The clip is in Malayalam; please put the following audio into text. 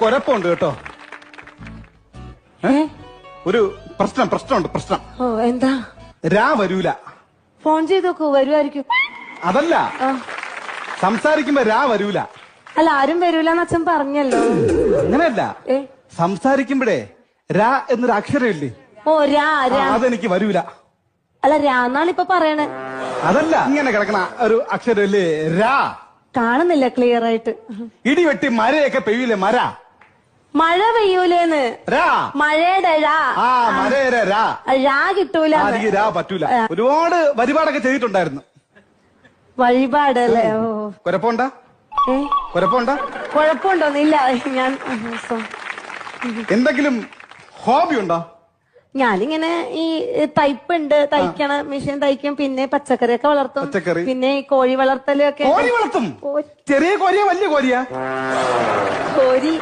കുഴപ്പമുണ്ട് കേട്ടോ. ഒരു പ്രശ്നമുണ്ട്. ഓ എന്താ? രാ വരൂല. ഫോൺ ചെയ്ത് നോക്കൂ, വരുമായിരിക്കും. അതല്ല, സംസാരിക്കുമ്പോ രാ വരൂല. അല്ല, ആരും വരൂലെന്ന് അച്ഛൻ പറഞ്ഞല്ലോ. അങ്ങനെയല്ല, സംസാരിക്കുമ്പോഴേ രാ എന്നൊരു അക്ഷരം ഇല്ലേ? ഓ രാ. അതെനിക്ക് വരൂല. അല്ല, രാന്നാണ് ഇപ്പൊ പറയണേ. അതല്ല, ഇങ്ങനെ കിടക്കണ ഒരു അക്ഷരം ഇല്ലേ? രാ. കാണുന്നില്ല ക്ലിയർ ആയിട്ട്. ഇടിവെട്ടി മരയൊക്കെ പെയ്യൂലേ? മര. മഴ പെയ്യൂലേന്ന്. രാ. മഴയുടെ രാ. മരയുടെ രാ. രാ കിട്ടൂല. എനിക്ക് രാ പറ്റൂല. ഒരുപാട് വഴിപാടൊക്കെ ചെയ്തിട്ടുണ്ടായിരുന്നു. വഴിപാട് അല്ലേ? ഓ കുഴപ്പമുണ്ടോ? കുഴപ്പമുണ്ടോന്നില്ല. ഞാൻ എന്തെങ്കിലും ഹോബി ഉണ്ടോ? ഞാനിങ്ങനെ ഈ തയ്പ്പുണ്ട്, തയ്ക്കണ മെഷീൻ തയ്ക്കും, പിന്നെ പച്ചക്കറിയൊക്കെ വളർത്തും, പിന്നെ ഈ കോഴി വളർത്തലൊക്കെ. കോഴി വളർത്തും? ചെറിയ കോഴിയാ വലിയ കോഴിയാ? കോഴി